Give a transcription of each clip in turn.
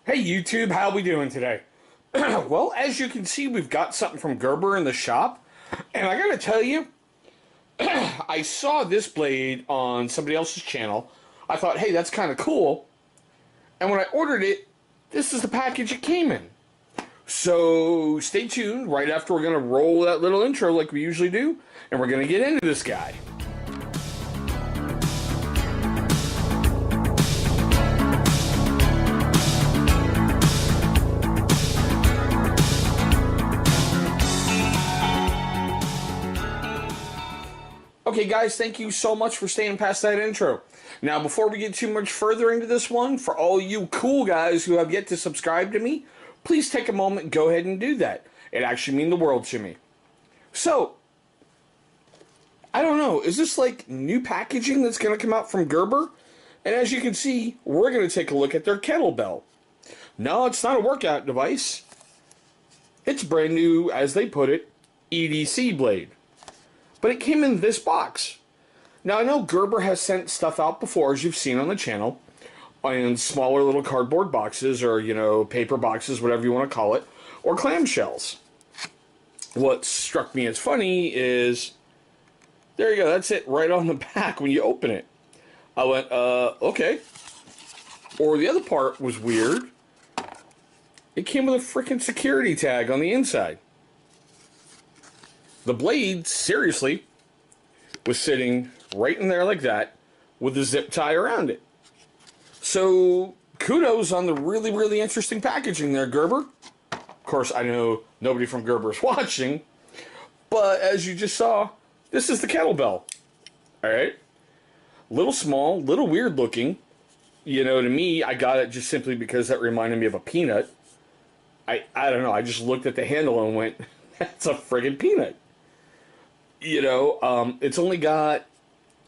Hey YouTube, how we doing today? Well, as you can see, we've got something from Gerber in the shop. And I gotta tell you, I saw this blade on somebody else's channel. I thought, hey, that's kind of cool. And when I ordered it, this is the package it came in. So stay tuned. Right after we're gonna roll that little intro like we usually do. And we're gonna get into this guy. Okay guys, thank you so much for staying past that intro. Now before we get too much further into this one, for all you cool guys who have yet to subscribe to me, please take a moment and go ahead and do that. It actually means the world to me. So, I don't know, is this like new packaging that's going to come out from Gerber? And as you can see, we're going to take a look at their kettlebell. No, it's not a workout device. It's brand new, as they put it, EDC blade. But it came in this box. Now, I know Gerber has sent stuff out before, as you've seen on the channel, in smaller little cardboard boxes, or, you know, paper boxes, whatever you want to call it, or clamshells. What struck me as funny is, there you go, that's it, right on the back when you open it. I went, okay. Or the other part was weird. It came with a freaking security tag on the inside. The blade, seriously, was sitting right in there like that with a zip tie around it. So, kudos on the really, really interesting packaging there, Gerber. Of course, I know nobody from Gerber is watching, but as you just saw, this is the kettlebell. Alright? Little small, little weird looking. You know, to me, I got it just simply because that reminded me of a peanut. I don't know, I just looked at the handle and went, that's a friggin' peanut. You know, it's only got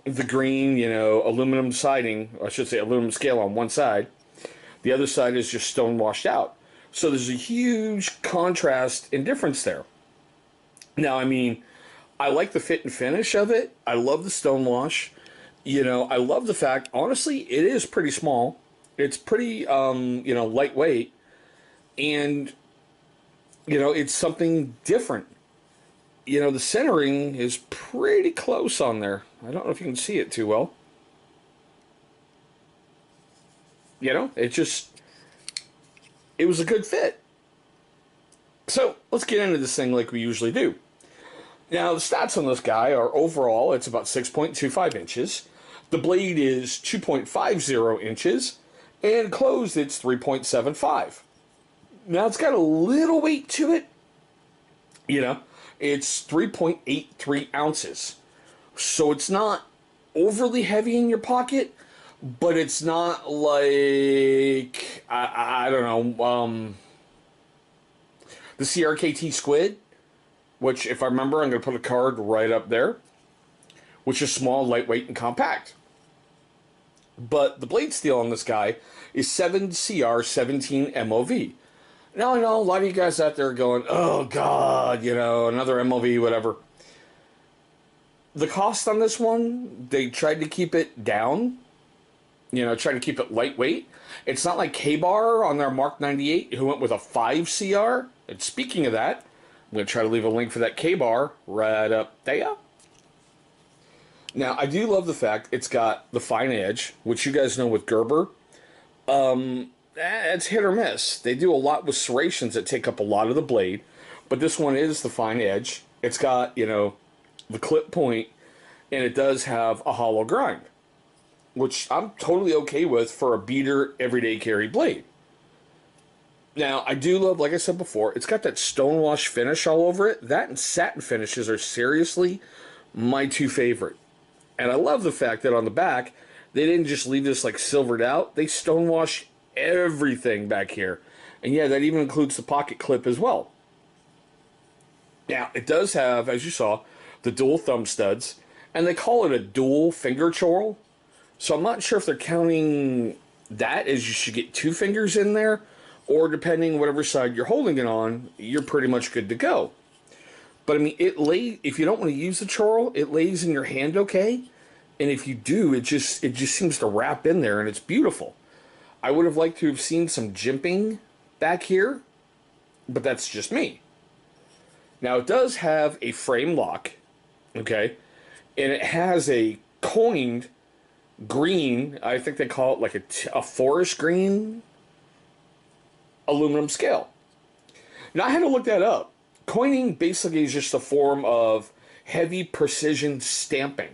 the green, you know, aluminum siding, I should say aluminum scale on one side. The other side is just stone washed out. So there's a huge contrast and difference there. Now, I mean, I like the fit and finish of it. I love the stone wash. You know, I love the fact, honestly, it is pretty small. It's pretty, you know, lightweight. And, you know, it's something different. You know, the centering is pretty close on there. I don't know if you can see it too well. You know, it was a good fit. So, let's get into this thing like we usually do. Now, the stats on this guy are overall, it's about 6.25 inches. The blade is 2.50 inches. And closed, it's 3.75. Now, it's got a little weight to it. You know, it's 3.83 ounces. So it's not overly heavy in your pocket, but it's not like, I don't know, the CRKT Squid, which, if I remember, I'm going to put a card right up there, which is small, lightweight, and compact. But the blade steel on this guy is 7CR17 MOV. Now, I know a lot of you guys out there going, oh, God, you know, another MOV, whatever. The cost on this one, they tried to keep it down. You know, tried to keep it lightweight. It's not like K-Bar on their Mark 98, who went with a 5CR. And speaking of that, I'm going to try to leave a link for that K-Bar right up there. Now, I do love the fact it's got the fine edge, which you guys know with Gerber. It's hit or miss. They do a lot with serrations that take up a lot of the blade, but this one is the fine edge. It's got, you know, the clip point, and it does have a hollow grind, which I'm totally okay with for a beater everyday carry blade. Now, I do love, like I said before, it's got that stonewash finish all over it. That and satin finishes are seriously my two favorite. And I love the fact that on the back, they didn't just leave this like silvered out. They stonewash everything back here. And yeah, that even includes the pocket clip as well. Now, it does have, as you saw, the dual thumb studs. And they call it a dual finger chorl. So I'm not sure if they're counting that as you should get two fingers in there. Or depending whatever side you're holding it on, you're pretty much good to go. But I mean, if you don't want to use the chorl, it lays in your hand okay. And if you do, it just seems to wrap in there, and it's beautiful. I would have liked to have seen some jimping back here, but that's just me. Now, it does have a frame lock, okay? And it has a coined green, I think they call it like a forest green aluminum scale. Now, I had to look that up. Coining basically is just a form of heavy precision stamping.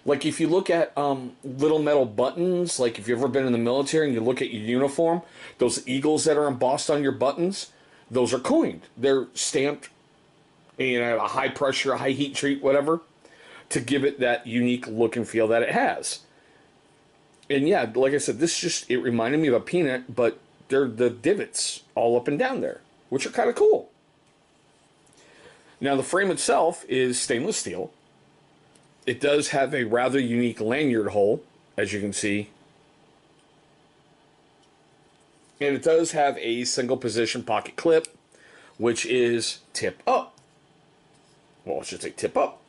Like if you look at little metal buttons, like if you've ever been in the military and you look at your uniform, those eagles that are embossed on your buttons, those are coined. They're stamped in a high pressure, high heat treat, whatever, to give it that unique look and feel that it has. And yeah, like I said, it reminded me of a peanut, but they're the divots all up and down there, which are kind of cool. Now, the frame itself is stainless steel. It does have a rather unique lanyard hole, as you can see. And it does have a single position pocket clip, which is tip up. Well, I should say tip up.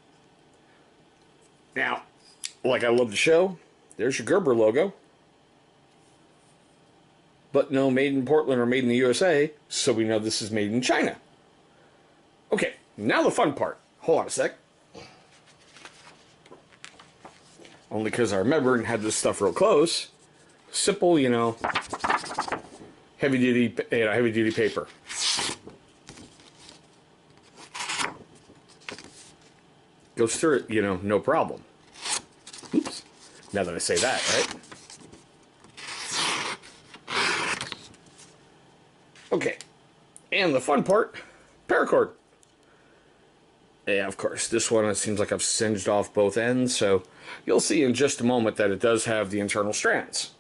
Now, like I love to show, there's your Gerber logo. But no made in Portland or made in the USA, so we know this is made in China. Okay, now the fun part. Hold on a sec. Only because I remember and had this stuff real close. Simple, heavy duty paper. Goes through it, no problem. Oops. Now that I say that, right? Okay. And the fun part, Paracord. Yeah, of course. This one, it seems like I've singed off both ends, so you'll see in just a moment that it does have the internal strands.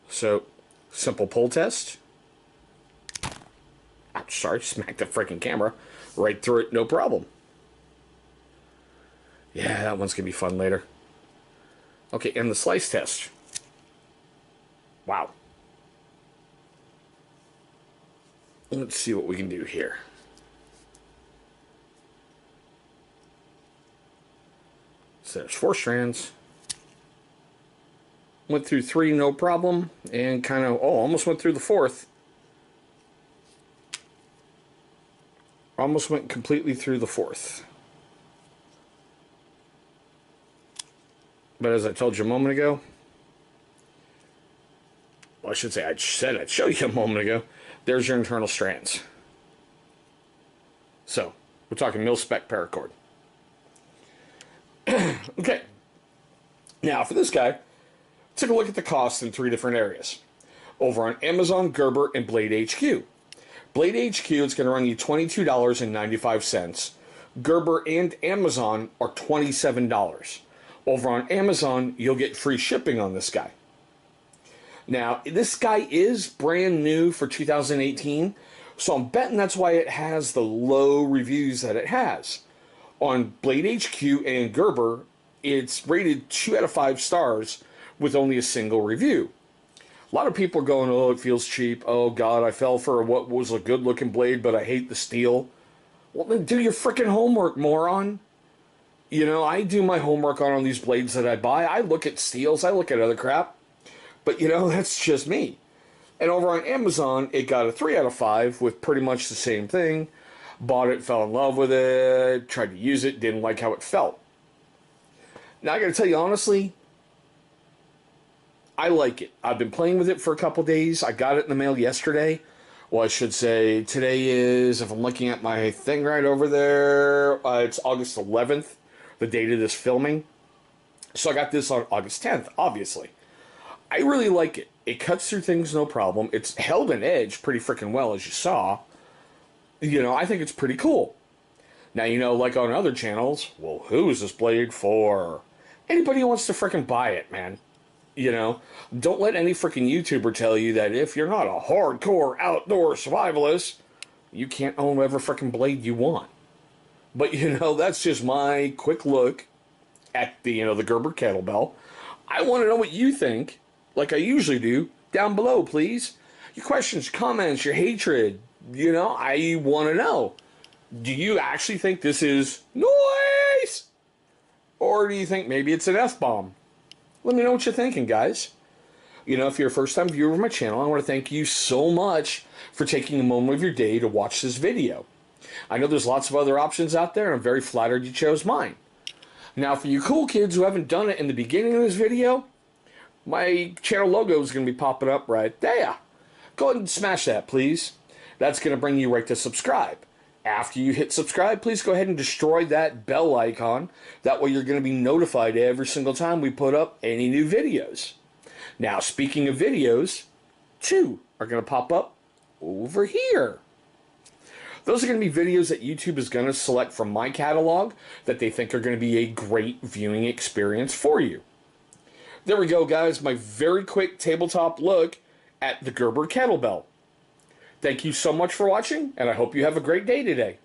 So, simple pull test. Sorry, smacked the freaking camera. Right through it, no problem. Yeah, that one's going to be fun later. Okay, and the slice test. Wow. Let's see what we can do here. So there's 4 strands. Went through 3, no problem. And kind of, almost went through the 4th. Almost went completely through the 4th. But as I told you a moment ago, well, I should say, I said I'd show you a moment ago, there's your internal strands. So, we're talking mil-spec paracord. Okay. Now, for this guy, took a look at the cost in 3 different areas. Over on Amazon, Gerber, and Blade HQ. Blade HQ is going to run you $22.95. Gerber and Amazon are $27. Over on Amazon, you'll get free shipping on this guy. Now, this guy is brand new for 2018, so I'm betting that's why it has the low reviews that it has. On Blade HQ and Gerber, it's rated 2 out of 5 stars with only a single review. A lot of people are going, oh, it feels cheap. Oh, God, I fell for what was a good-looking blade, but I hate the steel. Well, then do your freaking homework, moron. I do my homework on these blades that I buy. I look at steels. I look at other crap. But, that's just me. And over on Amazon, it got a 3 out of 5 with pretty much the same thing. Bought it, fell in love with it, tried to use it, didn't like how it felt. Now, I got to tell you honestly, I like it. I've been playing with it for a couple days. I got it in the mail yesterday. Well, I should say today is, if I'm looking at my thing right over there, it's August 11th, the date of this filming. So I got this on August 10th, obviously. I really like it. It cuts through things no problem. It's held an edge pretty freaking well, as you saw. I think it's pretty cool. Now, like on other channels, well, who is this blade for? Anybody who wants to freaking buy it, man. Don't let any freaking YouTuber tell you that if you're not a hardcore outdoor survivalist, you can't own whatever freaking blade you want. But, that's just my quick look at the Gerber Kettlebell. I want to know what you think, like I usually do, down below, please. Your questions, comments, your hatred, I want to know. Do you actually think this is nice? Or do you think maybe it's an F-bomb? Let me know what you're thinking, guys. You know, if you're a first-time viewer of my channel, I want to thank you so much for taking a moment of your day to watch this video. I know there's lots of other options out there, and I'm very flattered you chose mine. Now, for you cool kids who haven't done it in the beginning of this video, my channel logo is going to be popping up right there. Go ahead and smash that, please. That's going to bring you right to subscribe. After you hit subscribe, please go ahead and destroy that bell icon. That way you're going to be notified every single time we put up any new videos. Now, speaking of videos, 2 are going to pop up over here. Those are going to be videos that YouTube is going to select from my catalog that they think are going to be a great viewing experience for you. There we go, guys. My very quick tabletop look at the Gerber Kettlebell. Thank you so much for watching, and I hope you have a great day today.